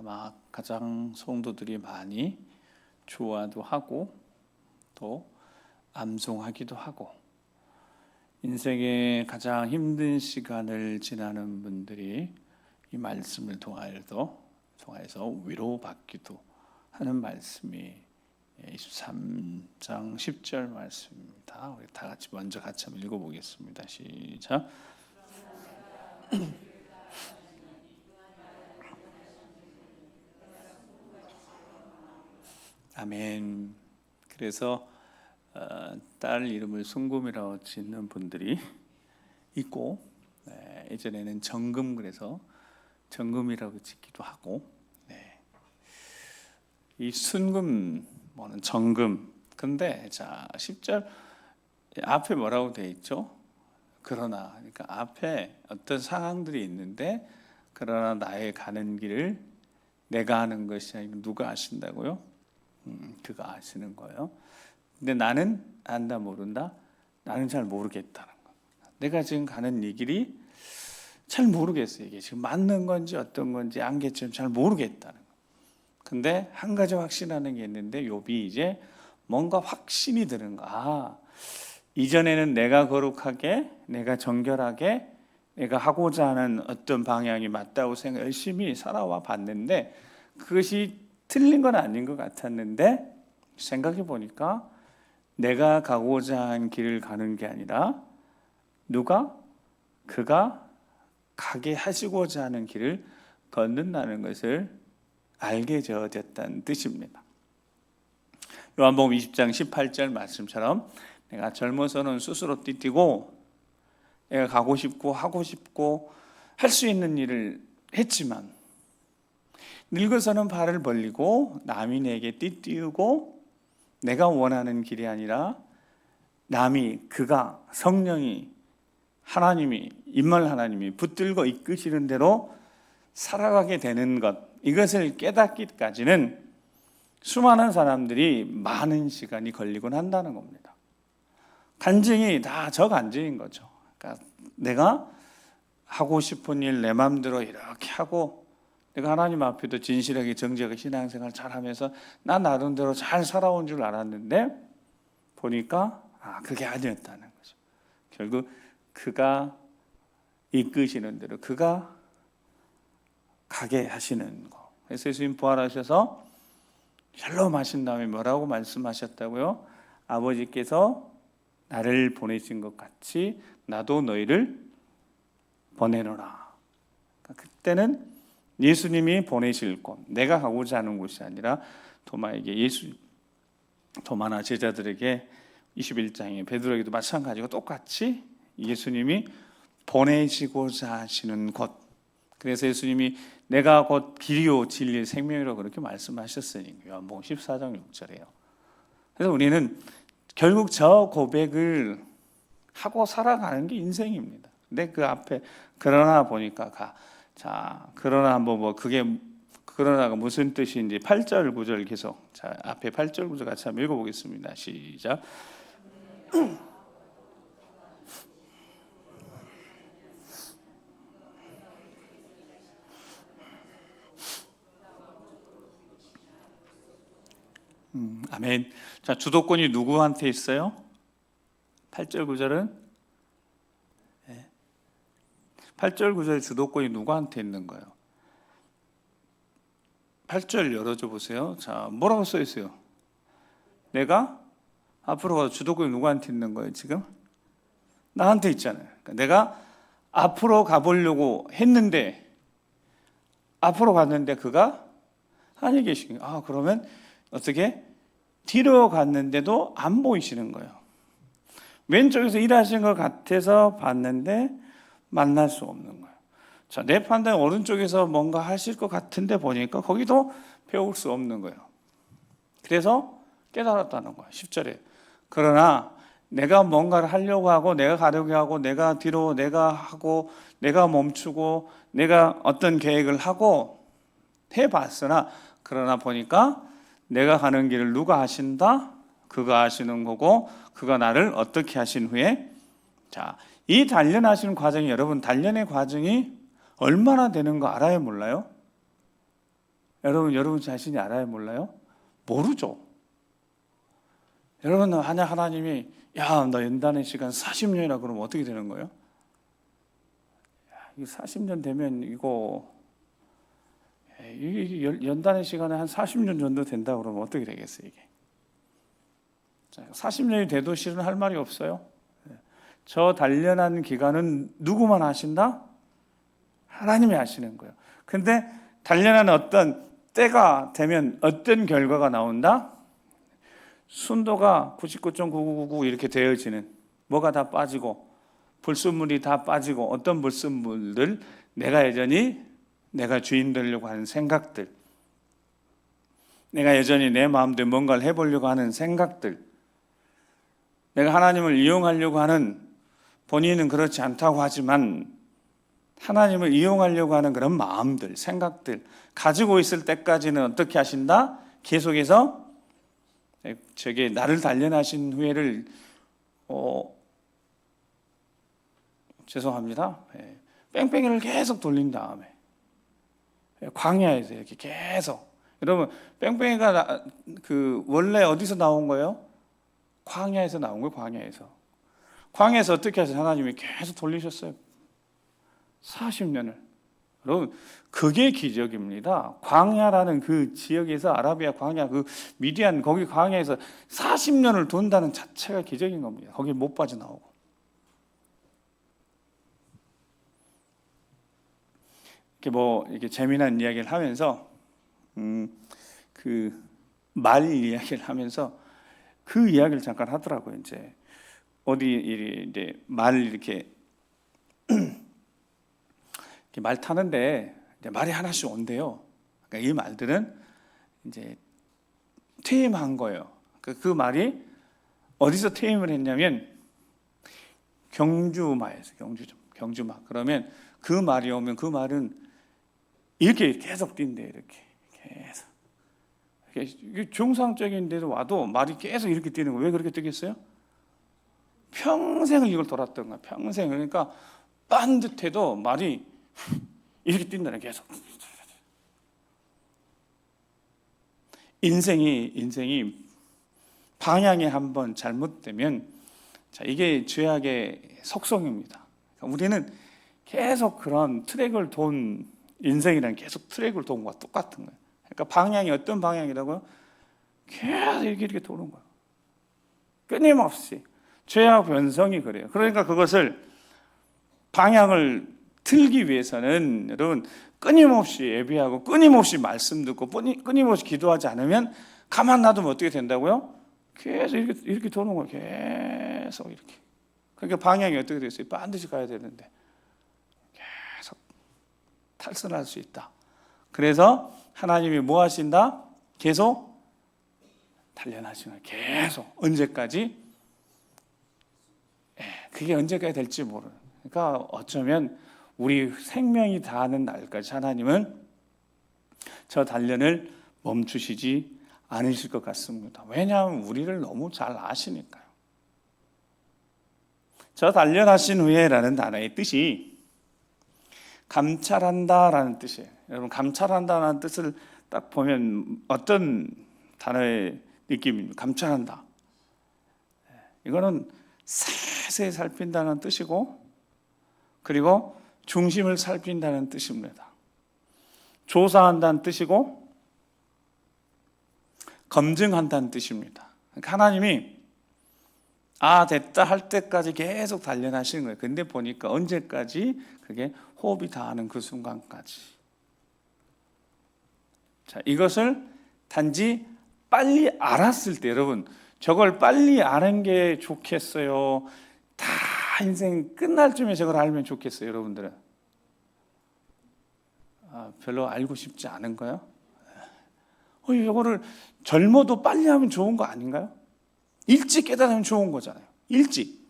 아마 가장 성도들이 많이 좋아도 하고 또 암송하기도 하고, 인생의 가장 힘든 시간을 지나는 분들이 이 말씀을 통하여서 위로받기도 하는 말씀이 23장 10절 말씀입니다. 우리 다 같이 먼저 한번 읽어보겠습니다. 시작. 아멘. 그래서 딸 이름을 순금이라고 짓는 분들이 있고, 예전에는 정금, 그래서 정금이라고 짓기도 하고, 이 순금 뭐는 정금. 근데 자 10절 앞에 뭐라고 되어 있죠? 그러나, 그러니까 앞에 어떤 상황들이 있는데, 그러나 나의 가는 길을 내가 하는 것이 아니고 누가 아신다고요? 그가 아시는 거예요. 근데 나는 안다 모른다? 나는 잘 모르겠다는 거. 내가 지금 가는 이 길이 잘 모르겠어요. 이게 지금 맞는 건지 어떤 건지 안개처럼 잘 모르겠다는 거. 근데 한 가지 확신하는 게 있는데, 욥이 이제 뭔가 확신이 드는 거. 이전에는 내가 거룩하게, 내가 정결하게, 내가 하고자 하는 어떤 방향이 맞다고 생각 열심히 살아와 봤는데, 그것이 틀린 건 아닌 것 같았는데, 생각해 보니까 내가 가고자 한 길을 가는 게 아니라 그가 가게 하시고자 하는 길을 걷는다는 것을 알게 되었다는 뜻입니다. 요한복음 20장 18절 말씀처럼 내가 젊어서는 스스로 띠뛰고 내가 가고 싶고 하고 싶고 할 수 있는 일을 했지만, 늙어서는 발을 벌리고 남이 내게 띠띠우고 내가 원하는 길이 아니라 그가 성령이 하나님이 임말 하나님이 붙들고 이끄시는 대로 살아가게 되는 것, 이것을 깨닫기까지는 수많은 사람들이 많은 시간이 걸리곤 한다는 겁니다. 간증이 다 저 간증인 거죠. 그러니까 내가 하고 싶은 일 내 마음대로 이렇게 하고, 내가 하나님 앞에도 진실하게 정직하게 신앙생활 잘하면서 나 나름대로 잘 살아온 줄 알았는데, 보니까 그게 아니었다는 거죠. 결국 그가 이끄시는 대로 그가 가게 하시는 거. 그래서 예수님 부활하셔서 샬롬 하신 다음에 뭐라고 말씀하셨다고요? 아버지께서 나를 보내신 것 같이 나도 너희를 보내노라. 그러니까 그때는 예수님이 보내실 곳, 내가 가고자 하는 곳이 아니라 도마나 제자들에게 21장에 베드로에게도 마찬가지고 똑같이 예수님이 보내시고자 하시는 곳. 그래서 예수님이 내가 곧 길이요 진리 생명이라고 그렇게 말씀하셨으니 요한복음 14장 6절이에요. 그래서 우리는 결국 저 고백을 하고 살아가는 게 인생입니다. 근데 그 앞에 그러나 보니까 그러나 한번 그러나가 무슨 뜻인지 8절 9절 계속, 앞에 8절 9절 같이 한번 읽어보겠습니다. 시작. 아멘. 자, 주도권이 누구한테 있어요? 8절 9절은 8절 9절 주도권이 누구한테 있는 거예요? 8절 열어줘 보세요. 자, 뭐라고 써 있어요? 내가 앞으로 가서 주도권이 누구한테 있는 거예요? 지금 나한테 있잖아요. 그러니까 내가 앞으로 가보려고 했는데, 앞으로 갔는데 그가 안에 계신 거예요. 그러면 어떻게? 뒤로 갔는데도 안 보이시는 거예요. 왼쪽에서 일하시는 것 같아서 봤는데 만날 수 없는 거예요. 자, 내 판단에 오른쪽에서 뭔가 하실 것 같은데 보니까 거기도 배울 수 없는 거예요. 그래서 깨달았다는 거예요. 10절에. 그러나 내가 뭔가를 하려고 하고, 내가 가려고 하고, 내가 뒤로 내가 하고, 내가 멈추고, 내가 어떤 계획을 하고 해봤으나, 그러나 보니까 내가 가는 길을 누가 하신다? 그가 하시는 거고, 그가 나를 어떻게 하신 후에, 자, 이 단련하시는 과정이, 여러분 단련의 과정이 얼마나 되는 거 알아요, 몰라요? 여러분 자신이 알아요, 몰라요? 모르죠. 여러분, 만약 하나님이 야, 너 연단의 시간 40년이라 그러면 어떻게 되는 거예요? 이 40년 되면 이 연단의 시간에 한 40년 정도 된다 그러면 어떻게 되겠어요, 이게? 40년이 돼도 실은 할 말이 없어요. 저 단련한 기간은 누구만 하신다? 하나님이 하시는 거예요. 근데 단련한 어떤 때가 되면 어떤 결과가 나온다? 순도가 99.9999 이렇게 되어지는, 뭐가 다 빠지고 불순물이 다 빠지고, 어떤 불순물들, 내가 여전히 내가 주인 되려고 하는 생각들, 내가 여전히 내 마음대로 뭔가를 해보려고 하는 생각들, 내가 하나님을 이용하려고 하는, 본인은 그렇지 않다고 하지만 하나님을 이용하려고 하는 그런 마음들, 생각들 가지고 있을 때까지는 어떻게 하신다? 계속해서 저게 나를 단련하신 후에를 죄송합니다. 뺑뺑이를 계속 돌린 다음에 광야에서 이렇게 계속, 여러분 뺑뺑이가 원래 어디서 나온 거예요? 광야에서 나온 거예요. 광야에서 어떻게 하세요? 하나님이 계속 돌리셨어요. 40년을. 여러분, 그게 기적입니다. 광야라는 그 지역에서, 아라비아 광야, 그 미디안 거기 광야에서 40년을 돈다는 자체가 기적인 겁니다. 거기 못 빠져나오고. 이렇게 재미난 이야기를 하면서 그 말 이야기를 하면서 그 이야기를 잠깐 하더라고요. 이제 어디 이제 말 이렇게 말 타는데 이제 말이 하나씩 온대요. 그러니까 이 말들은 이제 퇴임한 거예요. 그 말이 어디서 퇴임을 했냐면 경주마에서, 경주마. 그러면 그 말이 오면 그 말은 이렇게 계속 뛴대. 이렇게 계속. 이게 정상적인데도 와도 말이 계속 이렇게 뛰는 거예요. 왜 그렇게 뛰겠어요? 평생을 이걸 돌았던 거야. 평생. 그러니까 빤듯해도 말이 이렇게 뛴다는, 계속. 인생이 방향이 한번 잘못되면, 자, 이게 죄악의 속성입니다. 그러니까 우리는 계속 그런 트랙을 돈, 인생이란 계속 트랙을 돈 것과 똑같은 거예요. 그러니까 방향이 어떤 방향이라고요? 계속 이렇게 도는 거예요. 끊임없이. 죄악 변성이 그래요. 그러니까 그것을, 방향을 틀기 위해서는 여러분 끊임없이 예배하고 끊임없이 말씀 듣고 끊임없이 기도하지 않으면, 가만 놔두면 어떻게 된다고요? 계속 이렇게 도는 거예요. 계속 이렇게. 그러니까 방향이 어떻게 됐어요? 반드시 가야 되는데 계속 탈선할 수 있다. 그래서 하나님이 뭐 하신다? 계속 단련하시는 거예요. 계속. 언제까지? 그게 언제까지 될지 모르는. 그러니까 어쩌면 우리 생명이 다하는 날까지 하나님은 저 단련을 멈추시지 않으실 것 같습니다. 왜냐하면 우리를 너무 잘 아시니까요. 저 단련하신 후에라는 단어의 뜻이 감찰한다라는 뜻이에요. 여러분, 감찰한다라는 뜻을 딱 보면 어떤 단어의 느낌입니까? 감찰한다. 이거는 세세히 살핀다는 뜻이고, 그리고 중심을 살핀다는 뜻입니다. 조사한다는 뜻이고, 검증한다는 뜻입니다. 그러니까 하나님이 됐다 할 때까지 계속 단련하시는 거예요. 근데 보니까 언제까지? 그게 호흡이 닿는 그 순간까지. 자, 이것을 단지 빨리 알았을 때, 여러분, 저걸 빨리 아는 게 좋겠어요? 다 인생 끝날 쯤에 저걸 알면 좋겠어요, 여러분들은? 별로 알고 싶지 않은 거요? 이거를 젊어도 빨리 하면 좋은 거 아닌가요? 일찍 깨달으면 좋은 거잖아요. 일찍.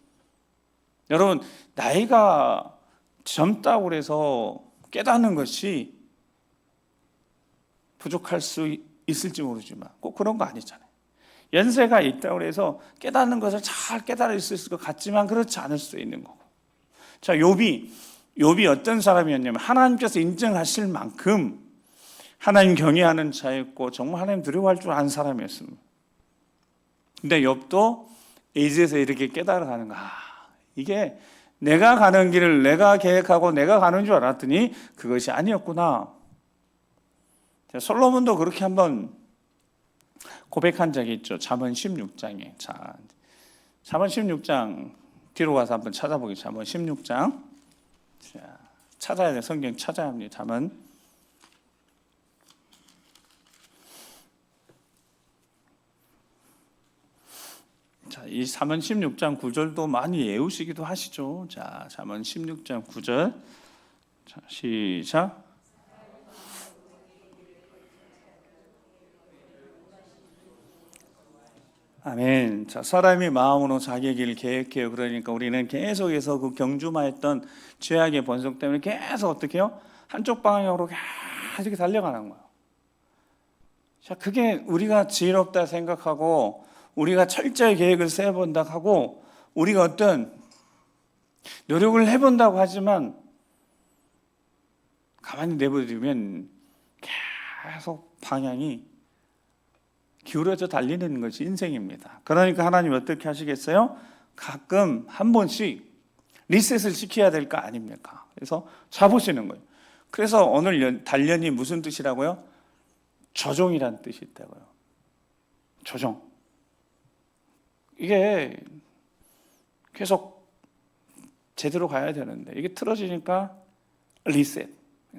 여러분, 나이가 젊다고 해서 깨닫는 것이 부족할 수 있을지 모르지만 꼭 그런 거 아니잖아요. 연세가 있다고 해서 깨닫는 것을 잘 깨달을 수 있을 것 같지만 그렇지 않을 수 있는 거고. 자, 욥이 어떤 사람이었냐면, 하나님께서 인정하실 만큼 하나님 경외하는 자였고 정말 하나님 두려워할 줄 아는 사람이었습니다. 근데 욥도 이제서 이렇게 깨달아가는 거야. 이게 내가 가는 길을 내가 계획하고 내가 가는 줄 알았더니 그것이 아니었구나. 솔로몬도 그렇게 한번 고백한 적이 있죠. 잠언 16장에. 자, 잠언 16장 뒤로 가서 한번 찾아보겠습니다. 잠언 16장. 자, 찾아야 돼. 성경 찾아야 합니다. 잠언. 자, 이 잠언 16장 9절도 많이 외우시기도 하시죠. 자, 잠언 16장 9절. 자, 시작. 아멘. 자, 사람이 마음으로 자기 길을 계획해요. 그러니까 우리는 계속해서 그 경주마했던 죄악의 본성 때문에 계속 어떻게 해요? 한쪽 방향으로 계속 달려가는 거예요. 자, 그게 우리가 지혜롭다 생각하고 우리가 철저히 계획을 세워본다고 하고 우리가 어떤 노력을 해본다고 하지만 가만히 내버리면 계속 방향이 기울어져 달리는 것이 인생입니다. 그러니까 하나님 어떻게 하시겠어요? 가끔 한 번씩 리셋을 시켜야 될 거 아닙니까? 그래서 잡으시는 거예요. 그래서 오늘 단련이 무슨 뜻이라고요? 조종이라는 뜻이 있다고요. 조종. 이게 계속 제대로 가야 되는데 이게 틀어지니까 리셋.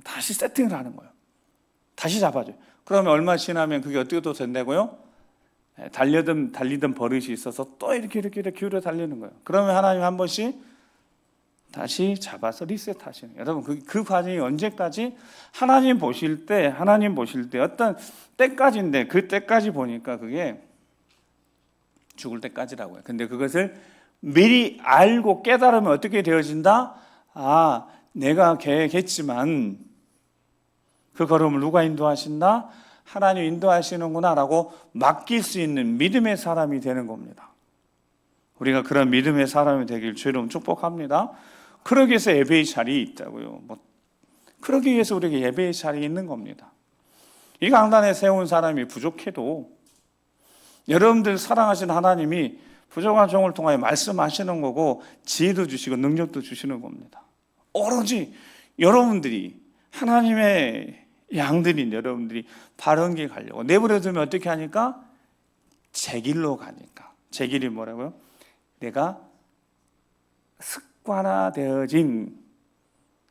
다시 세팅을 하는 거예요. 다시 잡아줘요. 그러면 얼마 지나면 그게 어떻게 또 된다고요? 달리던 버릇이 있어서 또 이렇게 기울여 달리는 거예요. 그러면 하나님 한 번씩 다시 잡아서 리셋하시는 거예요. 여러분 그 과정이 언제까지? 하나님 보실 때 어떤 때까지인데 그 때까지 보니까 그게 죽을 때까지라고 해요. 근데 그것을 미리 알고 깨달으면 어떻게 되어진다? 아, 내가 계획했지만 그 걸음을 누가 인도하신다? 하나님 인도하시는구나 라고 맡길 수 있는 믿음의 사람이 되는 겁니다. 우리가 그런 믿음의 사람이 되길 주님 축복합니다. 그러기 위해서 예배의 자리에 있다고요. 그러기 위해서 우리가 예배의 자리에 있는 겁니다. 이 강단에 세운 사람이 부족해도 여러분들 사랑하시는 하나님이 부족한 종을 통하여 말씀하시는 거고 지혜도 주시고 능력도 주시는 겁니다. 오로지 여러분들이 하나님의 양들인 여러분들이 바른 길 가려고 내버려두면 어떻게 하니까? 제 길로 가니까. 제 길이 뭐라고요? 내가 습관화되어진,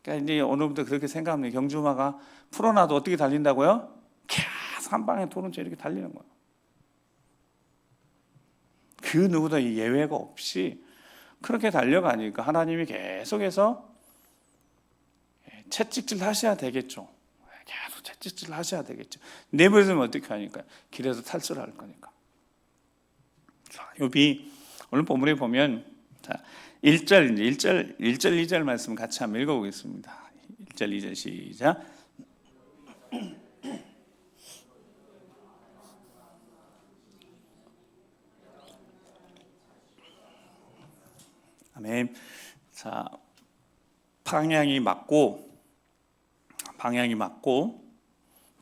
그러니까 이제 오늘부터 그렇게 생각합니다. 경주마가 풀어놔도 어떻게 달린다고요? 계속 한 방에 도는 채 이렇게 달리는 거예요. 그 누구도 예외가 없이 그렇게 달려가니까 하나님이 계속해서 채찍질 하셔야 되겠죠. 계속 채찍질 하셔야 되겠죠. 내버려두면 어떻게 하니까? 길에서 탈출을 할 거니까. 자, 욥이 오늘 본문에 보면 자, 1절, 2절 말씀 같이 한번 읽어보겠습니다. 1절, 2절 시작. 아멘. 자, 방향이 맞고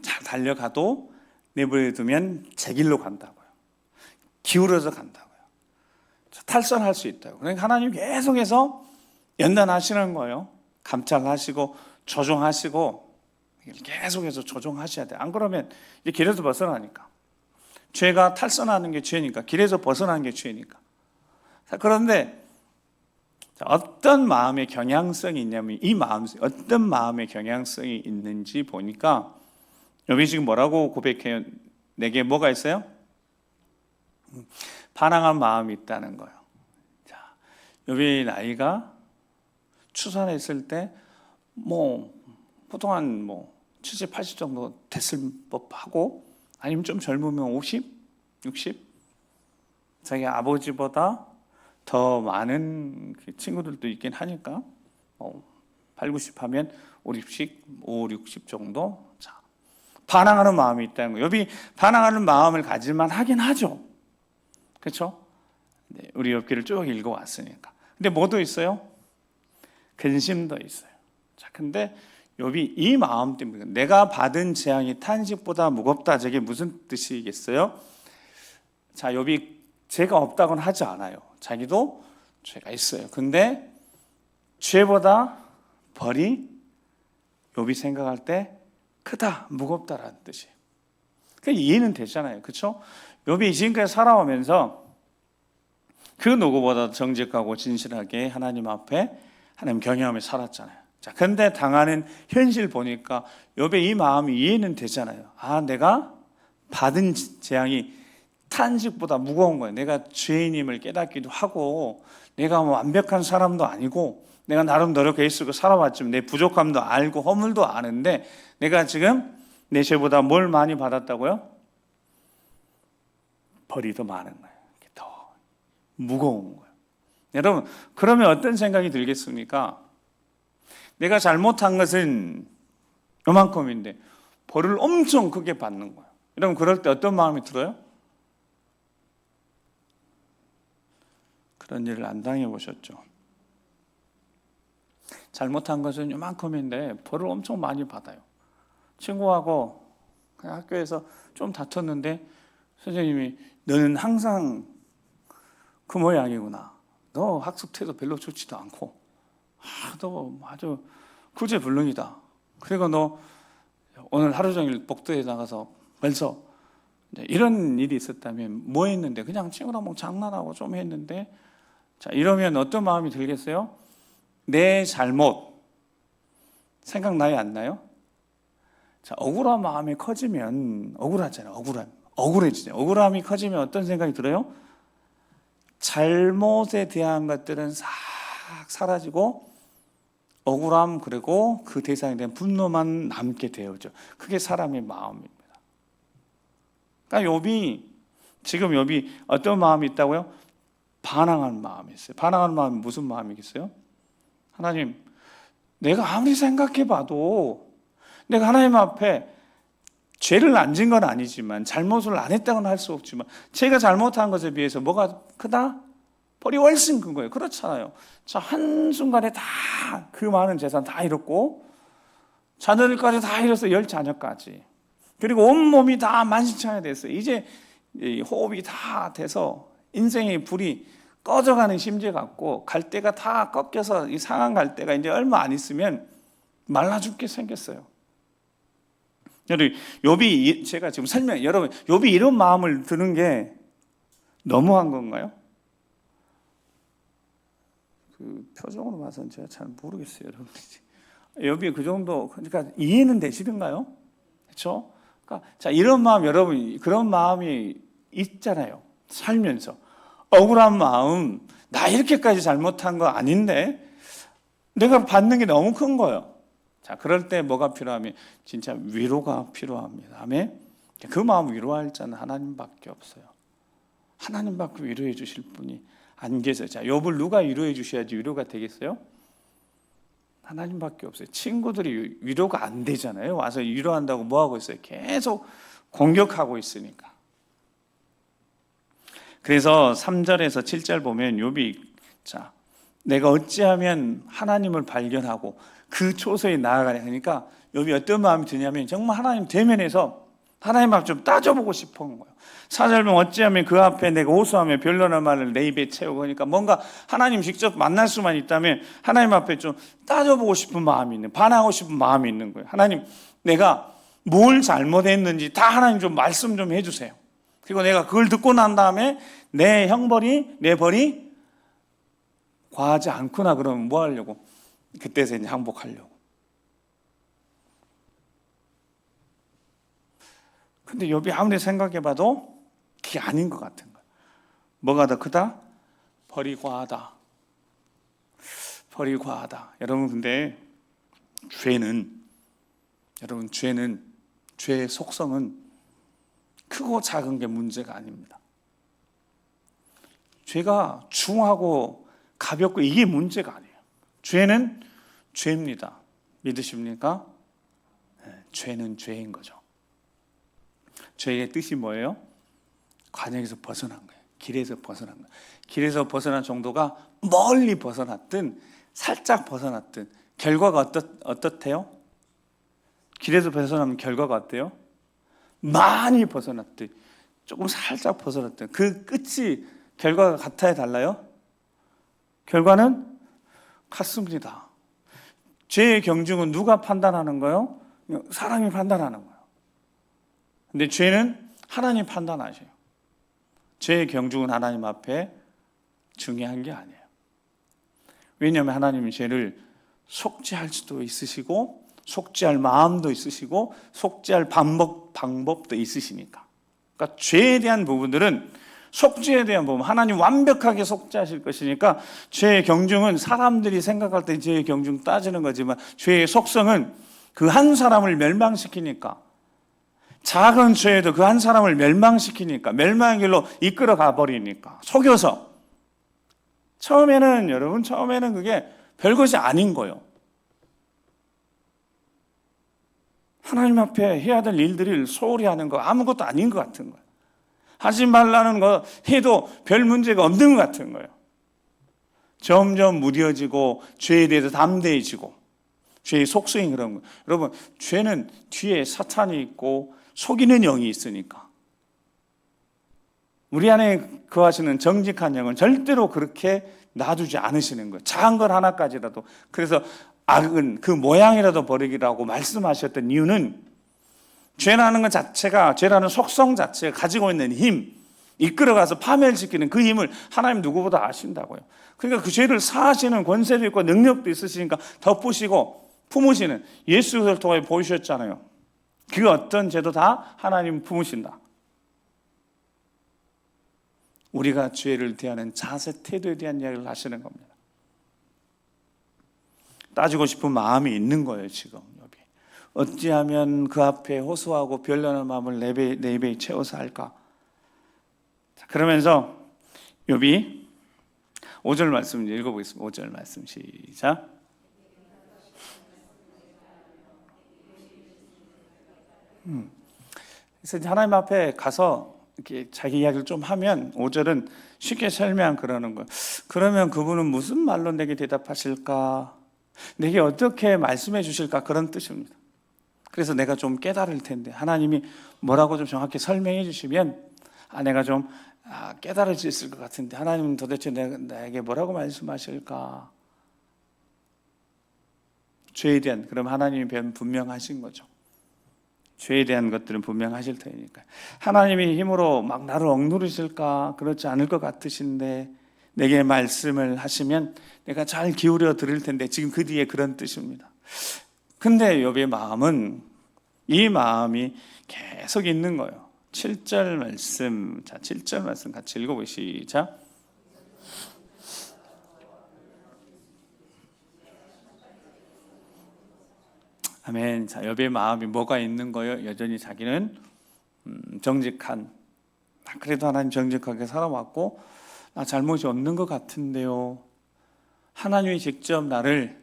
잘 달려가도 내버려두면 제 길로 간다고요. 기울어져 간다고요. 탈선할 수 있다고. 그러니까 하나님 계속해서 연단하시는 거예요. 감찰하시고 조종하시고 계속해서 조종하셔야 돼요. 안 그러면 이제 길에서 벗어나니까. 죄가 탈선하는 게 죄니까. 길에서 벗어나는 게 죄니까. 그런데 어떤 마음의 경향성이 있냐면 이 마음, 어떤 마음의 경향성이 있는지 보니까 욥이 지금 뭐라고 고백해요? 내게 뭐가 있어요? 반항한 마음이 있다는 거예요. 자, 욥이 나이가 추산했을 때 보통 한 70, 80 정도 됐을 법하고 아니면 좀 젊으면 50, 60 자기 아버지보다 더 많은 친구들도 있긴 하니까 8, 90 하면 5, 60 정도. 자, 반항하는 마음이 있다는 거예요. 욥이 반항하는 마음을 가질만 하긴 하죠. 그렇죠? 네, 우리 욥기를 쭉 읽어왔으니까. 근데 뭐도 있어요? 근심도 있어요. 자, 근데 욥이 이 마음 때문에 내가 받은 재앙이 탄식보다 무겁다. 저게 무슨 뜻이겠어요? 자, 욥이 죄가 없다고는 하지 않아요. 자기도 죄가 있어요. 근데 죄보다 벌이 욥이 생각할 때 크다, 무겁다라는 뜻이에요. 그러니까 이해는 되잖아요. 그렇죠? 욥이 지금까지 살아오면서 그 누구보다 정직하고 진실하게 하나님 앞에 하나님 경외하며 살았잖아요. 자, 근데 당하는 현실 보니까 욥의 이 마음이 이해는 되잖아요. 아, 내가 받은 재앙이 탄식보다 무거운 거예요. 내가 죄인임을 깨닫기도 하고, 내가 뭐 완벽한 사람도 아니고, 내가 나름 노력해서 살아왔지만 내 부족함도 알고 허물도 아는데, 내가 지금 내 죄보다 뭘 많이 받았다고요? 벌이 더 많은 거예요. 더 무거운 거예요. 여러분, 그러면 어떤 생각이 들겠습니까? 내가 잘못한 것은 요만큼인데 벌을 엄청 크게 받는 거예요. 여러분, 그럴 때 어떤 마음이 들어요? 그런 일을 안 당해보셨죠? 잘못한 것은 요만큼인데 벌을 엄청 많이 받아요. 친구하고 학교에서 좀 다퉜는데 선생님이 너는 항상 그 모양이구나. 너 학습 태도 별로 좋지도 않고 너 아주 구제불능이다. 그리고 너 오늘 하루 종일 복도에 나가서 벌써 이런 일이 있었다면 뭐 했는데 그냥 친구랑 뭐 장난하고 좀 했는데 자 이러면 어떤 마음이 들겠어요? 내 잘못 생각나요 안 나요? 자 억울한 마음이 커지면 억울하잖아요. 억울해지죠. 억울함이 커지면 어떤 생각이 들어요? 잘못에 대한 것들은 싹 사라지고 억울함 그리고 그 대상에 대한 분노만 남게 되어죠. 그게 사람의 마음입니다. 그러니까 지금 욥이 어떤 마음이 있다고요? 반항하는 마음이 있어요. 반항하는 마음이 무슨 마음이겠어요? 하나님, 내가 아무리 생각해봐도 내가 하나님 앞에 죄를 안 진 건 아니지만 잘못을 안 했다고는 할 수 없지만 제가 잘못한 것에 비해서 뭐가 크다? 벌이 훨씬 큰 거예요. 그렇잖아요. 자, 한순간에 다 그 많은 재산 다 잃었고 자녀들까지 다 잃었어요. 10자녀까지. 그리고 온몸이 다 만신창이 됐어요. 이제 호흡이 다 돼서 인생의 불이 꺼져가는 심지 같고 갈대가 다 꺾여서 이 상한 갈대가 이제 얼마 안 있으면 말라 죽게 생겼어요. 여러분, 욥이 제가 지금 여러분, 욥이 이런 마음을 드는 게 너무한 건가요? 그 표정으로 봐서는 제가 잘 모르겠어요, 여러분. 욥이 그 정도, 그러니까 이해는 되시는가요? 그렇죠? 그러니까 자 이런 마음 여러분 그런 마음이 있잖아요. 살면서 억울한 마음, 나 이렇게까지 잘못한 거 아닌데 내가 받는 게 너무 큰 거예요. 자, 그럴 때 뭐가 필요하면 진짜 위로가 필요합니다. 아멘. 그 마음 위로할 자는 하나님밖에 없어요. 하나님밖에 위로해 주실 분이 안 계세요. 자, 욥을 누가 위로해 주셔야지 위로가 되겠어요? 하나님밖에 없어요. 친구들이 위로가 안 되잖아요. 와서 위로한다고 뭐 하고 있어요? 계속 공격하고 있으니까. 그래서 3절에서 7절 보면 욥이 자, 내가 어찌하면 하나님을 발견하고 그 초소에 나아가냐 하니까 욥이 어떤 마음이 드냐면 정말 하나님 대면에서 하나님 앞 좀 따져보고 싶은 거예요. 4절 보면 어찌하면 그 앞에 내가 호소하며 변론할 말을 내 입에 채우고 그러니까 뭔가 하나님 직접 만날 수만 있다면 하나님 앞에 좀 따져보고 싶은 마음이 있는 반항하고 싶은 마음이 있는 거예요. 하나님 내가 뭘 잘못했는지 다 하나님 좀 말씀 좀 해주세요. 그리고 내가 그걸 듣고 난 다음에 내 벌이 과하지 않구나 그러면 뭐 하려고? 그때서 이제 항복하려고. 근데 욥이 아무리 생각해봐도 그게 아닌 것 같은 거예요. 뭐가 더 크다? 벌이 과하다. 벌이 과하다. 여러분 근데 죄의 속성은 크고 작은 게 문제가 아닙니다. 죄가 중하고 가볍고 이게 문제가 아니에요. 죄는 죄입니다. 믿으십니까? 네, 죄는 죄인 거죠. 죄의 뜻이 뭐예요? 관역에서 벗어난 거예요. 길에서 벗어난 거예요. 길에서 벗어난 정도가 멀리 벗어났든 살짝 벗어났든 결과가 어떻대요? 길에서 벗어나면 결과가 어때요? 많이 벗어났대. 조금 살짝 벗어났대. 그 끝이 결과가 같아야 달라요? 결과는 같습니다. 죄의 경중은 누가 판단하는 거예요? 사람이 판단하는 거예요. 근데 죄는 하나님 판단하셔요. 죄의 경중은 하나님 앞에 중요한 게 아니에요. 왜냐하면 하나님은 죄를 속죄할 수도 있으시고 속죄할 마음도 있으시고 속죄할 방법도 있으시니까. 그러니까 죄에 대한 부분들은, 속죄에 대한 부분, 하나님 완벽하게 속죄하실 것이니까 죄의 경중은 사람들이 생각할 때 죄의 경중 따지는 거지만 죄의 속성은 그 한 사람을 멸망시키니까, 작은 죄에도 그 한 사람을 멸망시키니까, 멸망의 길로 이끌어 가버리니까, 속여서. 처음에는 그게 별것이 아닌 거예요. 하나님 앞에 해야 될 일들을 소홀히 하는 거 아무것도 아닌 것 같은 거예요. 하지 말라는 거 해도 별 문제가 없는 것 같은 거예요. 점점 무뎌지고 죄에 대해서 담대해지고, 죄의 속성이 그런 거예요. 여러분, 죄는 뒤에 사탄이 있고 속이는 영이 있으니까 우리 안에 거하시는 정직한 영은 절대로 그렇게 놔두지 않으시는 거예요. 작은 걸 하나까지라도. 그래서 악은 그 모양이라도 버리기라고 말씀하셨던 이유는, 죄라는 것 자체가, 죄라는 속성 자체가 가지고 있는 힘, 이끌어가서 파멸시키는 그 힘을 하나님 누구보다 아신다고요. 그러니까 그 죄를 사하시는 권세도 있고 능력도 있으시니까 덮으시고 품으시는, 예수를 통해 보여주셨잖아요. 그 어떤 죄도 다 하나님 품으신다. 우리가 죄를 대하는 자세, 태도에 대한 이야기를 하시는 겁니다. 따지고 싶은 마음이 있는 거예요, 지금. 어찌하면 그 앞에 호소하고 변론하는 마음을 내 입에 채워서 할까? 그러면서 욥이 5절 말씀 읽어보겠습니다. 5절 말씀 시작. 그래서 하나님 앞에 가서 이렇게 자기 이야기를 좀 하면 5절은 쉽게 설명 그러는 거예요. 그러면 그분은 무슨 말로 내게 대답하실까? 내게 어떻게 말씀해 주실까? 그런 뜻입니다. 그래서 내가 좀 깨달을 텐데 하나님이 뭐라고 좀 정확히 설명해 주시면 내가 좀 깨달을 수 있을 것 같은데, 하나님은 도대체 나에게 뭐라고 말씀하실까? 죄에 대한, 그럼 하나님이 분명하신 거죠. 죄에 대한 것들은 분명하실 테니까. 하나님이 힘으로 막 나를 억누르실까? 그렇지 않을 것 같으신데 내게 말씀을 하시면 내가 잘 기울여 들을 텐데, 지금 그 뒤에 그런 뜻입니다. 근데 욥의 마음은, 이 마음이 계속 있는 거예요. 7절 말씀, 자 7절 말씀 같이 읽어보시죠. 시작. 아멘. 자, 욥의 마음이 뭐가 있는 거예요? 여전히 자기는 정직한, 그래도 하나님 정직하게 살아왔고 나 잘못이 없는 것 같은데요. 하나님이 직접 나를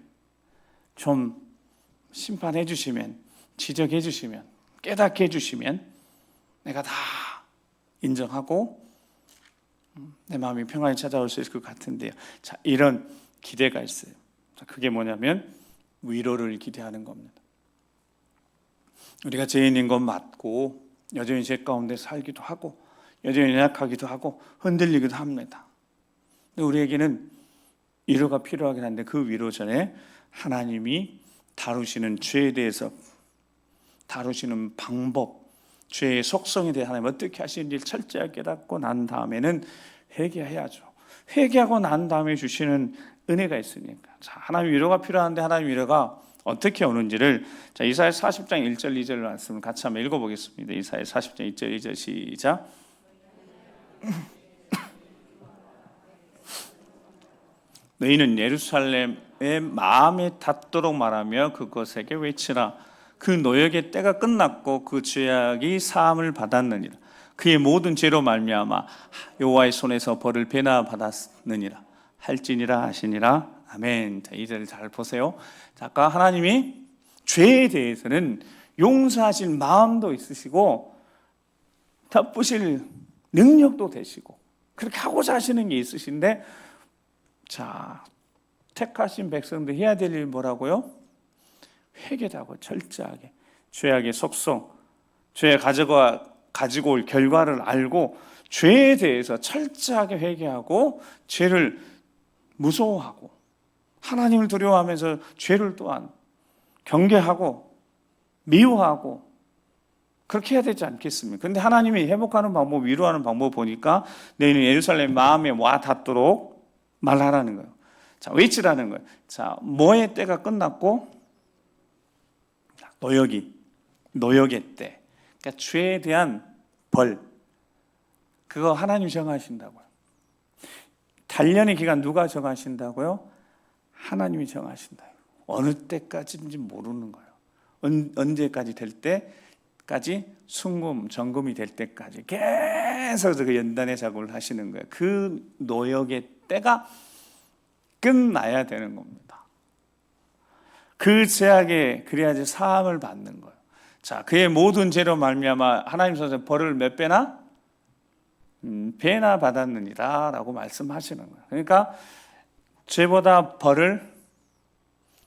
좀 심판해 주시면, 지적해 주시면, 깨닫게 해 주시면 내가 다 인정하고 내 마음이 평안히 찾아올 수 있을 것 같은데요. 자, 이런 기대가 있어요. 자, 그게 뭐냐면 위로를 기대하는 겁니다. 우리가 죄인인 건 맞고 여전히 죄 가운데 살기도 하고 여전히 연약하기도 하고 흔들리기도 합니다. 근데 우리에게는 위로가 필요하긴 한데, 그 위로 전에 하나님이 다루시는 죄에 대해서, 다루시는 방법, 죄의 속성에 대해 하나님 어떻게 하시는지 철저하게 깨닫고 난 다음에는 회개해야죠. 회개하고 난 다음에 주시는 은혜가 있으니까. 자, 하나님 위로가 필요한데 하나님 위로가 어떻게 오는지를, 자, 이사야 40장 1절 2절 말씀을 같이 한번 읽어보겠습니다. 이사야 40장 1절 2절 시작. 너희는 예루살렘의 마음에 닿도록 말하며 그곳에게 외치라. 그 노역의 때가 끝났고 그 죄악이 사함을 받았느니라. 그의 모든 죄로 말미암아 여호와의 손에서 벌을 배나 받았느니라 할지니라 하시니라. 아멘. 자, 이 절을 잘 보세요. 자, 아까 하나님이 죄에 대해서는 용서하실 마음도 있으시고 덮으실 능력도 되시고 그렇게 하고자 하시는 게 있으신데, 자, 택하신 백성들 해야 될 일 뭐라고요? 회개하고 철저하게 죄악의 속성, 죄 가지고 올 결과를 알고 죄에 대해서 철저하게 회개하고 죄를 무서워하고 하나님을 두려워하면서 죄를 또한 경계하고 미워하고 그렇게 해야 되지 않겠습니까? 근데 하나님이 회복하는 방법, 위로하는 방법 보니까 너희는 예루살렘 마음에 와 닿도록 말하라는 거예요. 자, 외치라는 거예요. 자, 뭐의 때가 끝났고 노역의 때. 그러니까 죄에 대한 벌. 그거 하나님 정하신다고요. 단련의 기간 누가 정하신다고요? 하나님이 정하신다. 어느 때까지인지 모르는 거예요. 언제까지 될 때까지 순금, 정금이 될 때까지 계속 그 연단의 작업을 하시는 거예요. 그 노역의 때가 끝나야 되는 겁니다. 그 죄악에 그래야지 사함을 받는 거예요. 자, 그의 모든 죄로 말미암아 하나님 선생 벌을 몇 배나? 배나 받았느니라 라고 말씀하시는 거예요. 그러니까 죄보다 벌을,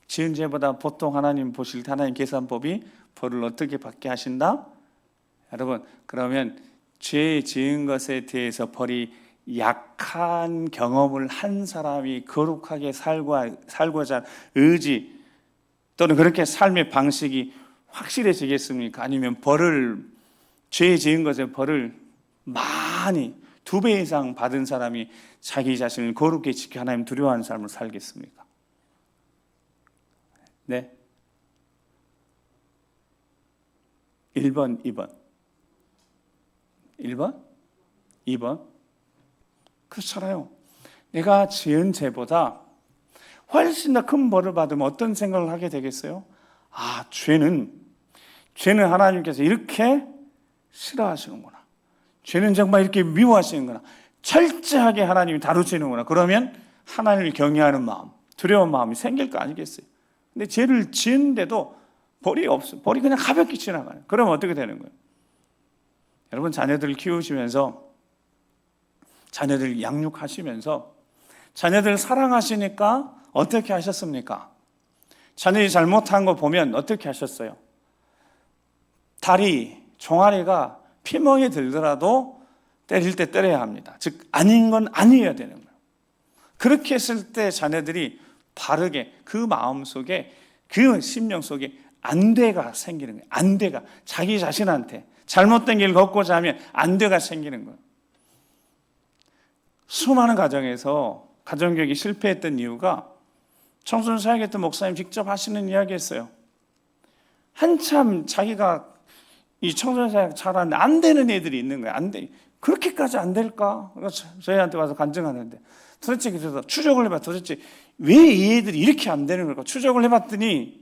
지은 죄보다 보통 하나님 보실 때 하나님 계산법이 벌을 어떻게 받게 하신다? 여러분, 그러면 죄 지은 것에 대해서 벌이 약한 경험을 한 사람이 거룩하게 살고자 의지 또는 그렇게 삶의 방식이 확실해지겠습니까? 아니면 죄 지은 것에 벌을 많이 2배 이상 받은 사람이 자기 자신을 거룩히 지켜 하나님 두려워하는 삶을 살겠습니까? 네. 1번, 2번. 1번? 2번? 그렇잖아요. 내가 지은 죄보다 훨씬 더 큰 벌을 받으면 어떤 생각을 하게 되겠어요? 아, 죄는 하나님께서 이렇게 싫어하시는구나. 죄는 정말 이렇게 미워하시는구나. 철저하게 하나님이 다루시는구나. 그러면 하나님을 경외하는 마음, 두려운 마음이 생길 거 아니겠어요? 근데 죄를 지은데도 벌이 없어. 벌이 그냥 가볍게 지나가요. 그러면 어떻게 되는 거예요? 여러분, 자녀들을 키우시면서, 자녀들 양육하시면서, 자녀들 사랑하시니까 어떻게 하셨습니까? 자녀들이 잘못한 거 보면 어떻게 하셨어요? 종아리가 피멍이 들더라도 때릴 때 때려야 합니다. 즉, 아닌 건 아니어야 되는 거예요. 그렇게 했을 때 자녀들이 바르게 그 마음 속에, 그 심령 속에 안돼가 생기는 거예요. 안돼가. 자기 자신한테 잘못된 길을 걷고자 하면 안돼가 생기는 거예요. 수많은 가정에서 가정교육이 실패했던 이유가 청소년 사역했던 목사님 직접 하시는 이야기였어요. 한참 자기가 이 청소년 사역 잘하는데 안 되는 애들이 있는 거예요. 안 돼. 그렇게까지 안 될까? 저희한테 와서 간증하는데 도대체 그래서 추적을 해봐. 도대체 왜 이 애들이 이렇게 안 되는 걸까? 추적을 해봤더니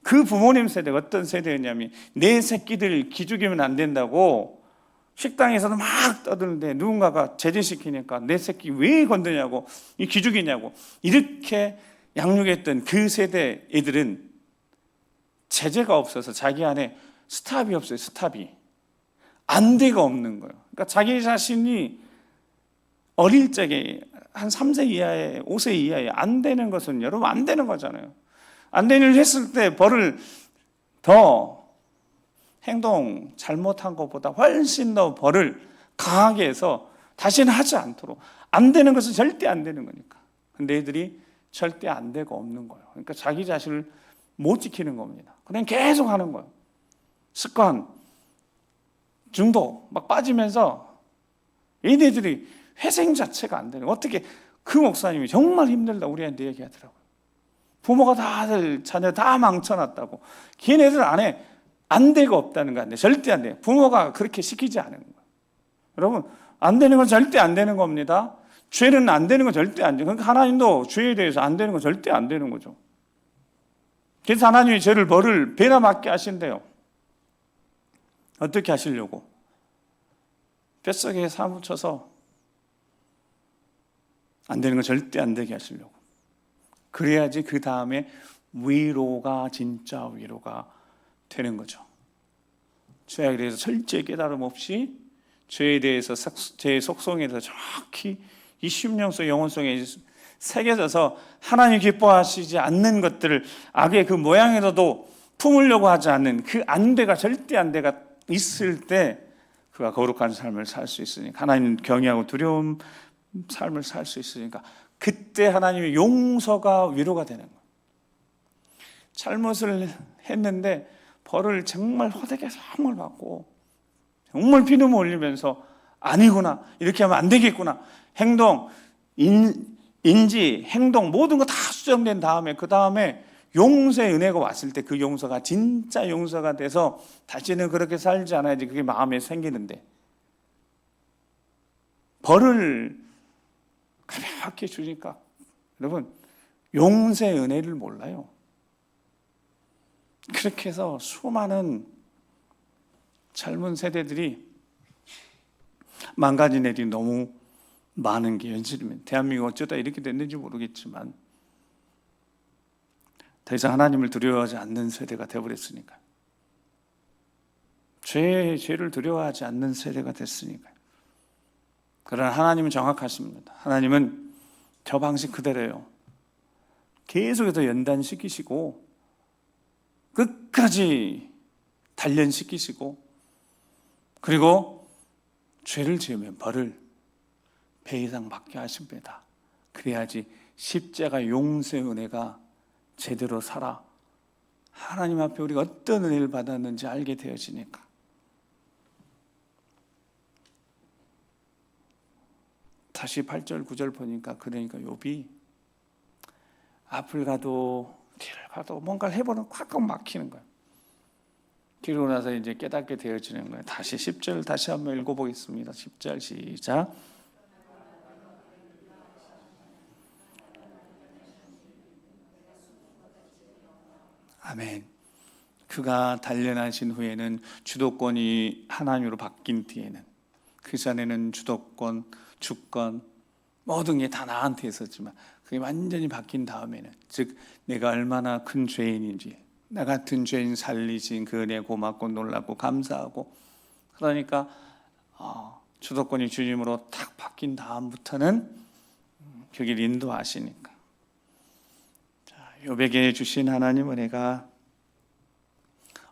그 부모님 세대가 어떤 세대였냐면 내 새끼들 기죽이면 안 된다고 식당에서도 막 떠드는데 누군가가 제재시키니까 내 새끼 왜 건드냐고 이 기죽이냐고 이렇게 양육했던 그 세대 애들은 제재가 없어서 자기 안에 스탑이 없어요. 스탑이. 안돼가 없는 거예요. 그러니까 자기 자신이 어릴 적에 한 3세 이하에 5세 이하에 안 되는 것은 여러분 안 되는 거잖아요. 안 되는 일을 했을 때 벌을 더 행동 잘못한 것보다 훨씬 더 벌을 강하게 해서 다시는 하지 않도록. 안 되는 것은 절대 안 되는 거니까. 근데 애들이 절대 안 되고 없는 거예요. 그러니까 자기 자신을 못 지키는 겁니다. 그냥 계속 하는 거예요. 습관, 중독 막 빠지면서 얘네들이 회생 자체가 안 되는 거예요. 어떻게 그 목사님이 정말 힘들다 우리한테 얘기하더라고요. 부모가 다들 자녀 다 망쳐놨다고. 걔네들 안에 안 되고 없다는 거 아니에요. 절대 안 돼요. 부모가 그렇게 시키지 않은 거예요. 여러분, 안 되는 건 절대 안 되는 겁니다. 죄는 안 되는 건 절대 안 돼요. 그러니까 하나님도 죄에 대해서 안 되는 건 절대 안 되는 거죠. 그래서 하나님이 죄를 벌을 배나 맞게 하신대요. 어떻게 하시려고? 뼛속에 사무쳐서 안 되는 건 절대 안 되게 하시려고. 그래야지 그 다음에 위로가 진짜 위로가 되는 거죠. 죄에 대해서 철저히 깨달음 없이 죄에 대해서 죄의 속성에 대해서 정확히 이 심령 속 영혼 속에 새겨져서 하나님 기뻐하시지 않는 것들을 악의 그 모양에서도 품으려고 하지 않는 그 안대가, 절대 안대가 있을 때 그가 거룩한 삶을 살 수 있으니까, 하나님 경외하고 두려운 삶을 살 수 있으니까, 그때 하나님의 용서가 위로가 되는 거예요. 잘못을 했는데 벌을 정말 호되게 선물 받고 정말 피눈물 흘리면서 아니구나, 이렇게 하면 안 되겠구나, 행동, 인지, 행동 모든 거 다 수정된 다음에, 그 다음에 용서의 은혜가 왔을 때 그 용서가 진짜 용서가 돼서 다시는 그렇게 살지 않아야지 그게 마음에 생기는데, 벌을 가볍게 주니까 여러분 용서의 은혜를 몰라요. 그렇게 해서 수많은 젊은 세대들이 망가진 애들이 너무 많은 게 현실입니다. 대한민국 어쩌다 이렇게 됐는지 모르겠지만 더 이상 하나님을 두려워하지 않는 세대가 되어버렸으니까, 죄를 두려워하지 않는 세대가 됐으니까. 그러나 하나님은 정확하십니다. 하나님은 저 방식 그대로예요. 계속해서 연단시키시고 끝까지 단련시키시고, 그리고 죄를 지으면 벌을 배 이상 받게 하십니다. 그래야지 십자가 용서의 은혜가 제대로 살아 하나님 앞에 우리가 어떤 은혜를 받았는지 알게 되어지니까. 다시 8절 9절 보니까, 그러니까 욥이 앞을 가도 뒤를 가도 뭔가를 해보는 콱콱 막히는 거예요. 그러고 나서 이제 깨닫게 되어지는 거예요. 다시 10절 다시 한번 읽어보겠습니다. 10절 시작. 아멘. 그가 단련하신 후에는 주도권이 하나님으로 바뀐 뒤에는, 그 전에는 주도권, 주권 모든 게 다 나한테 있었지만 그게 완전히 바뀐 다음에는, 즉 내가 얼마나 큰 죄인인지, 나 같은 죄인 살리신 그 은혜 고맙고 놀랍고 감사하고, 그러니까 주도권이 주님으로 탁 바뀐 다음부터는 그 길 인도하시니까. 욥에게 주신 하나님 은혜가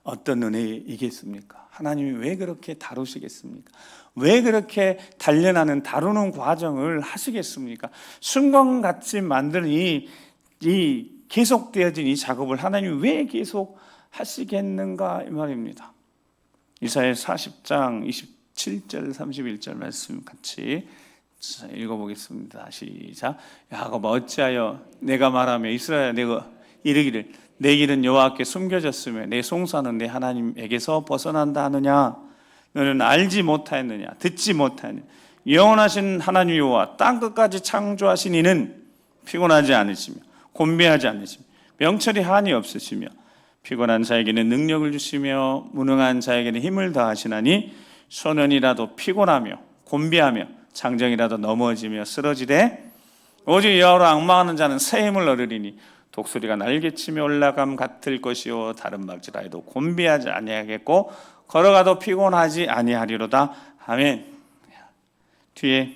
어떤 은혜이겠습니까? 하나님이 왜 그렇게 다루시겠습니까? 왜 그렇게 단련하는, 다루는 과정을 하시겠습니까? 순간같이 만드는 이 계속되어진 이 작업을 하나님이 왜 계속 하시겠는가, 이 말입니다. 이사야 40장 27절 31절 말씀 같이 읽어보겠습니다. 시작. 야곱아 어찌하여 내가 말하며 이스라엘 내가 이르기를 내 길은 여호와께 숨겨졌으며 내 송사는 내 하나님에게서 벗어난다 하느냐? 너는 알지 못하였느냐? 듣지 못하느냐? 영원하신 하나님 여호와 땅 끝까지 창조하신 이는 피곤하지 않으시며 곤비하지 않으시며 명철이 한이 없으시며 피곤한 자에게는 능력을 주시며 무능한 자에게는 힘을 더하시나니 소년이라도 피곤하며 곤비하며 장정이라도 넘어지며 쓰러지되 오직 여호와로 앙망하는 자는 새 힘을 얻으리니 독수리가 날개치며 올라감 같을 것이요 다른 박질하여도 곤비하지 아니하겠고 걸어가도 피곤하지 아니하리로다. 아멘. 뒤에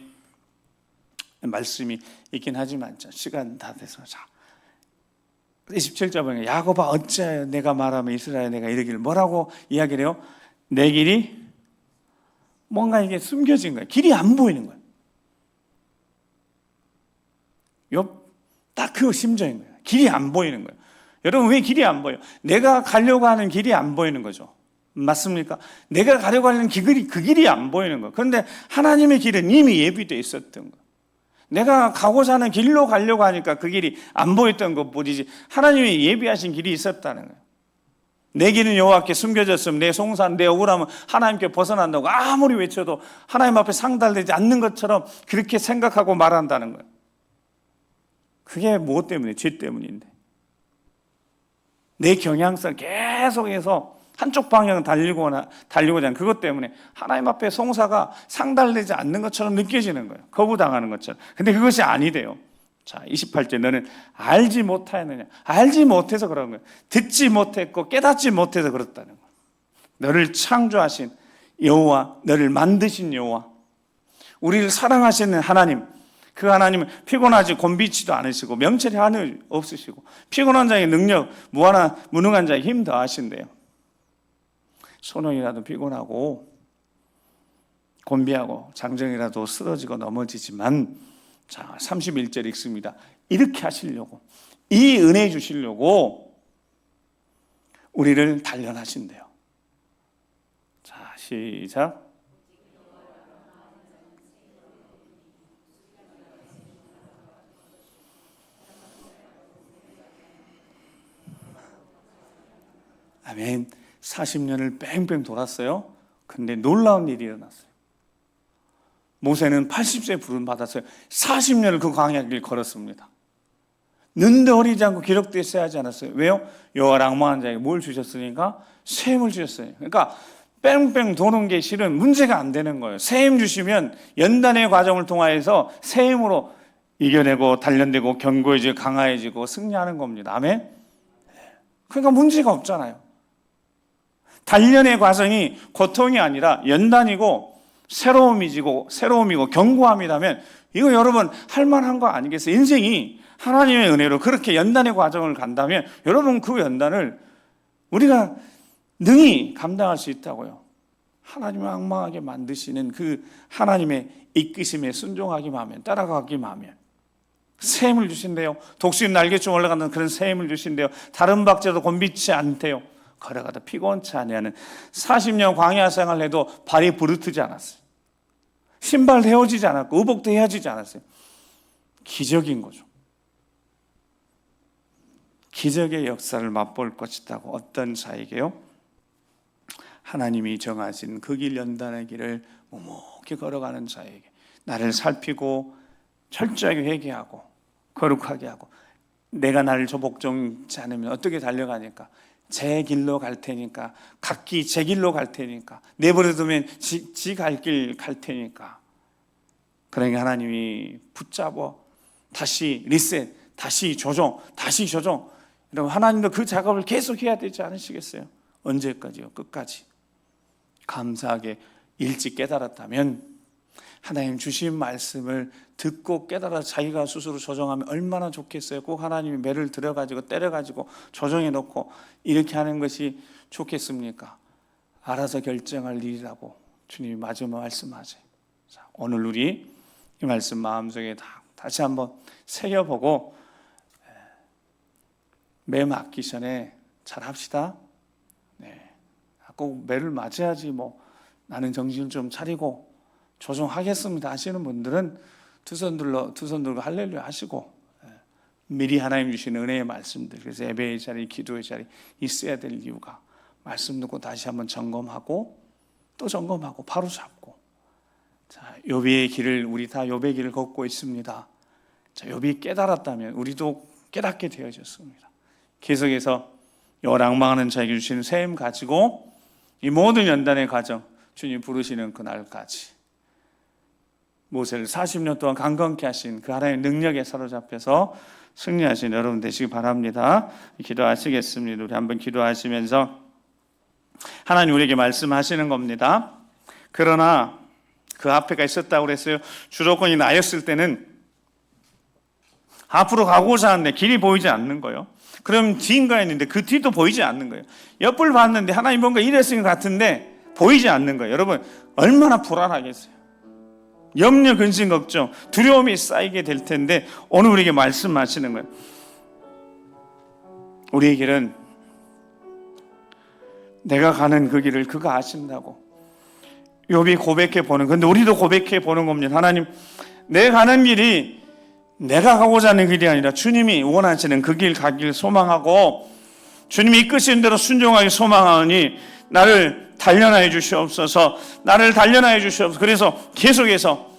말씀이 있긴 하지만 시간 다 돼서 27절 보니까 야곱아 어찌하여 내가 말하면 이스라엘 내가 이르기를 뭐라고 이야기를 해요? 내 길이 뭔가 이게 숨겨진 거예요. 길이 안 보이는 거예요. 딱 그 심정인 거예요. 길이 안 보이는 거예요. 여러분 왜 길이 안 보여요? 내가 가려고 하는 길이 안 보이는 거죠. 맞습니까? 내가 가려고 하는 그 길이 안 보이는 거예요. 그런데 하나님의 길은 이미 예비되어 있었던 거예요. 내가 가고자 하는 길로 가려고 하니까 그 길이 안 보였던 것뿐이지 하나님이 예비하신 길이 있었다는 거예요. 내 길은 여호와께 숨겨졌음 내 송산 내 억울함은 하나님께 벗어난다고 아무리 외쳐도 하나님 앞에 상달되지 않는 것처럼 그렇게 생각하고 말한다는 거예요. 그게 무엇 때문에? 죄 때문인데. 내 경향성 계속해서 한쪽 방향 달리고자 하는 그것 때문에 하나님 앞에 송사가 상달되지 않는 것처럼 느껴지는 거예요. 거부당하는 것처럼. 근데 그것이 아니래요. 자, 28절 너는 알지 못하였느냐? 알지 못해서 그런 거예요. 듣지 못했고 깨닫지 못해서 그렇다는 거예요. 너를 창조하신 여호와, 너를 만드신 여호와, 우리를 사랑하시는 하나님, 그 하나님은 피곤하지 곤비치도 않으시고 명철이 하늘 없으시고 피곤한 자의 능력 무능한 자의 힘 더하신대요. 소년이라도 피곤하고 곤비하고 장정이라도 쓰러지고 넘어지지만, 자 31절 읽습니다. 이렇게 하시려고, 이 은혜 주시려고 우리를 단련하신대요. 자 시작. 아멘. 40년을 뺑뺑 돌았어요. 근데 놀라운 일이 일어났어요. 모세는 80세에 부름 받았어요. 40년을 그 광야 길 걸었습니다. 눈도 어리지 않고 기록도 있어야 하지 않았어요. 왜요? 여호와 랑모한 자에게 뭘 주셨으니까? 셈을 주셨어요. 그러니까 뺑뺑 도는 게 실은 문제가 안 되는 거예요. 셈 주시면 연단의 과정을 통하여서 셈으로 이겨내고 단련되고 견고해지고 강화해지고 승리하는 겁니다. 아멘. 그러니까 문제가 없잖아요. 단련의 과정이 고통이 아니라 연단이고 새로움이고 견고함이라면 이거 여러분 할만한 거 아니겠어요? 인생이 하나님의 은혜로 그렇게 연단의 과정을 간다면 여러분 그 연단을 우리가 능히 감당할 수 있다고요. 하나님을 악망하게 만드시는 그 하나님의 이끄심에 순종하기만 하면, 따라가기만 하면 샘을 주신대요. 독수리 날개쯤 올라가는 그런 샘을 주신대요. 다른 박자도 곤비치 않대요. 걸어가다 피곤치 아니하는 40년 광야 생활을 해도 발이 부르트지 않았어요. 신발 헤어지지 않았고 의복도 헤어지지 않았어요. 기적인 거죠. 기적의 역사를 맛볼 것이다고. 어떤 자에게요? 하나님이 정하신 그 길 연단의 길을 묵묵히 걸어가는 자에게, 나를 살피고 철저하게 회개하고 거룩하게 하고, 내가 나를 조복종지 않으면 어떻게 달려가니까? 제 길로 갈 테니까, 각기 제 길로 갈 테니까, 내버려두면 지 갈 길 갈 테니까. 그러니까 하나님이 붙잡아 다시 리셋, 다시 조정. 여러분 하나님도 그 작업을 계속 해야 되지 않으시겠어요? 언제까지요? 끝까지. 감사하게 일찍 깨달았다면, 하나님 주신 말씀을 듣고 깨달아 자기가 스스로 조정하면 얼마나 좋겠어요. 꼭 하나님이 매를 들여가지고 때려가지고 조정해 놓고 이렇게 하는 것이 좋겠습니까? 알아서 결정할 일이라고 주님이 마지막 말씀하세요. 자, 오늘 우리 이 말씀 마음속에 다시 한번 새겨보고 매 맞기 전에 잘 합시다. 네. 꼭 매를 맞아야지 뭐 나는 정신을 좀 차리고 조정하겠습니다 하시는 분들은 두 손 들고 할렐루야 하시고, 미리 하나님 주시는 은혜의 말씀들, 그래서 예배의 자리, 기도의 자리 있어야 될 이유가 말씀 듣고 다시 한번 점검하고 또 점검하고 바로 잡고. 자, 욥의 길을 우리 다 욥의 길을 걷고 있습니다. 자, 욥이 깨달았다면 우리도 깨닫게 되어졌습니다. 계속해서 여호와 랑망하는 자에게 주시는 셈 가지고 이 모든 연단의 과정, 주님 부르시는 그날까지 모세를 40년 동안 강건케 하신 그 하나님의 능력에 사로잡혀서 승리하신 여러분 되시기 바랍니다. 기도하시겠습니다. 우리 한번 기도하시면서 하나님 우리에게 말씀하시는 겁니다. 그러나 그 앞에가 있었다고 그랬어요. 주도권이 나였을 때는 앞으로 가고자 하는데 길이 보이지 않는 거예요. 그럼 뒤인가 했는데 그 뒤도 보이지 않는 거예요. 옆을 봤는데 하나님 뭔가 이랬을 것 같은데 보이지 않는 거예요. 여러분 얼마나 불안하겠어요. 염려, 근심, 걱정, 두려움이 쌓이게 될 텐데 오늘 우리에게 말씀하시는 거예요. 우리의 길은 내가 가는 그 길을 그가 아신다고. 욥이 고백해 보는, 근데 우리도 고백해 보는 겁니다. 하나님, 내 가는 길이 내가 가고자 하는 길이 아니라 주님이 원하시는 그 길 가길 소망하고 주님이 이끄시는 대로 순종하기 소망하니 나를 단련하여 주시옵소서. 나를 단련하여 주시옵소서. 그래서 계속해서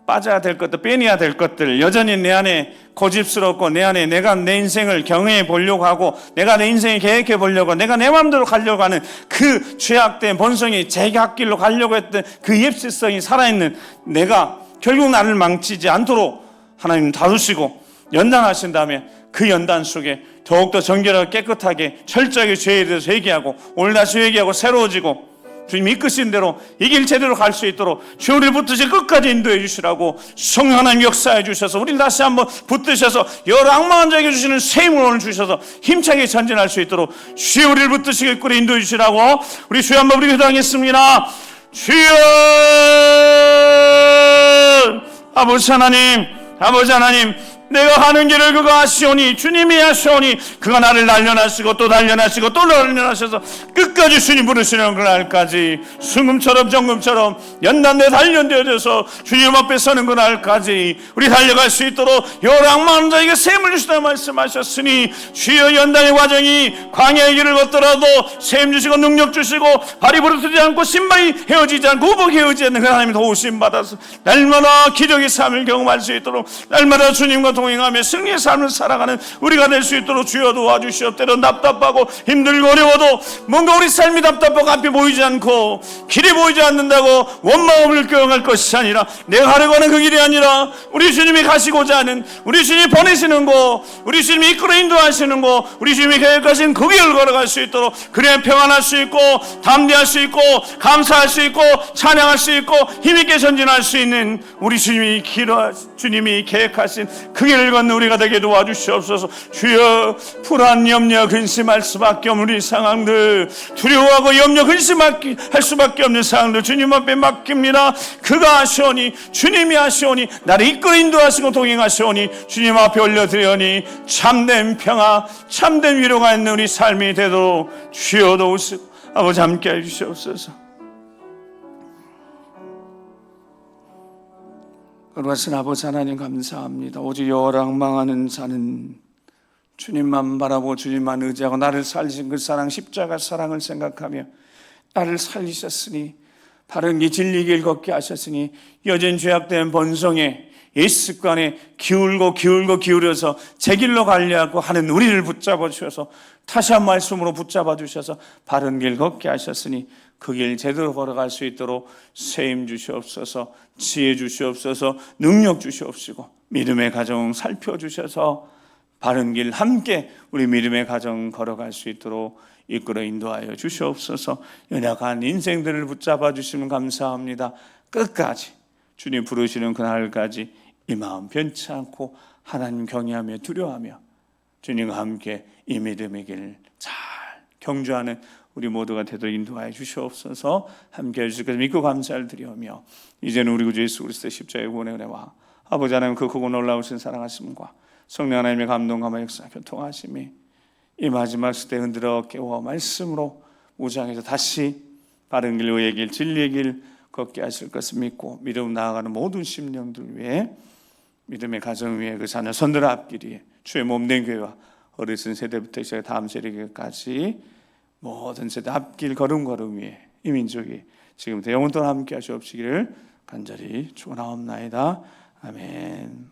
빠져야 될 것들, 빼내야 될 것들, 여전히 내 안에 고집스럽고 내 안에 내가 내 인생을 경영해 보려고 하고 내가 내 인생을 계획해 보려고 내가 내 마음대로 가려고 하는 그 죄악된 본성이 제 갓길로 가려고 했던 그 입시성이 살아있는 내가 결국 나를 망치지 않도록 하나님 다루시고 연단하신다면 그 연단 속에 더욱더 정결하고 깨끗하게 철저하게 죄에 대해서 회개하고 오늘 다시 회개하고 새로워지고 주님 이끄신 대로 이 길 제대로 갈 수 있도록 주 우리를 붙드시 끝까지 인도해 주시라고 성령 하나님 역사해 주셔서 우리를 다시 한번 붙드셔서 여러 악망한 자에게 주시는 새 힘을 오늘 주셔서 힘차게 전진할 수 있도록 주 우리를 붙드시길 꾸리 인도해 주시라고 우리 주여 한번 우리 기도하겠습니다. 주여 아버지 하나님 내가 가는 길을 그가 아시오니 주님이 아시오니 그가 나를 단련하시고 또 단련하시고 또 단련하셔서 끝까지 주님 부르시는 그날까지 순금처럼 정금처럼 연단돼 단련되어져서 주님 앞에 서는 그날까지 우리 달려갈 수 있도록 요랑만 자에게 셈을 주시다 말씀하셨으니 주여 연단의 과정이 광야의 길을 걷더라도 셈 주시고 능력 주시고 발이 부르트지 않고 신발이 헤어지지 않고 우복이 헤어지지 않는 그 하나님의 도우심 받아서 날마다 기적의 삶을 경험할 수 있도록 날마다 주님과 동행하며 승리의 삶을 살아가는 우리가 될 수 있도록 주여 도와주시옵. 때론 답답하고 힘들고 어려워도 뭔가 우리 삶이 답답하고 앞이 보이지 않고 길이 보이지 않는다고 원망을 교영할 것이 아니라 내가 가려고 하는 그 길이 아니라 우리 주님이 가시고자 하는 우리 주님이 보내시는 곳 우리 주님이 이끌어 인도하시는 곳 우리 주님이 계획하신 그 길을 걸어갈 수 있도록 그래야 평안할 수 있고 담대할 수 있고 감사할 수 있고 찬양할 수 있고 힘있게 전진할 수 있는 우리 주님이 계획하신 그 길을 걷는 우리가 되게 도와주시옵소서. 주여 불안 염려 근심할 수밖에 없는 우리 상황들 두려워하고 염려 근심할 수밖에 없는 상황들 주님 앞에 맡깁니다. 그가 하시오니 주님이 하시오니 나를 이끌어 인도하시고 동행하시오니 주님 앞에 올려드리오니 참된 평화 참된 위로가 있는 우리 삶이 되도록 주여 도우시고 아버지 함께 해주시옵소서. 그러신 아버지 하나님 감사합니다. 오직 여랑망하는 자는 주님만 바라보고 주님만 의지하고 나를 살리신 그 사랑 십자가 사랑을 생각하며 나를 살리셨으니 바른 길 진리 길 걷게 하셨으니 여전 죄악된 본성에 옛 습관에 기울여서 제 길로 가려고 하는 우리를 붙잡아 주셔서 다시 한 말씀으로 붙잡아 주셔서 바른 길 걷게 하셨으니 그 길 제대로 걸어갈 수 있도록 세임 주시옵소서. 지혜 주시옵소서. 능력 주시옵시고 믿음의 가정 살펴주셔서 바른 길 함께 우리 믿음의 가정 걸어갈 수 있도록 이끌어 인도하여 주시옵소서. 연약한 인생들을 붙잡아 주시면 감사합니다. 끝까지 주님 부르시는 그날까지 이 마음 변치 않고 하나님 경외하며 두려워하며 주님과 함께 이 믿음의 길을 잘 경주하는 우리 모두가 되도록 인도하여 주시옵소서. 함께 해주실 것을 믿고 감사를 드리오며 이제는 우리 구주 예수 그리스도의 십자가의 구원의 은혜와 아버지 하나님 그 크고 놀라우신 사랑하심과 성령 하나님의 감동과 역사 교통하심이 이 마지막 시대에 흔들어 깨워 말씀으로 무장해서 다시 바른 길 의의 길 진리의 길 걷게 하실 것을 믿고 믿음 나아가는 모든 심령들 위해 믿음의 가정 위에 그 자녀 손들 앞길 위에 주의 몸된 교회와 어르신 세대부터 시작해 다음 세대까지 모든 세대 앞길 걸음걸음 위에 이 민족이 지금부터 영원토록 함께 하시옵시기를 간절히 축원하옵나이다. 아멘.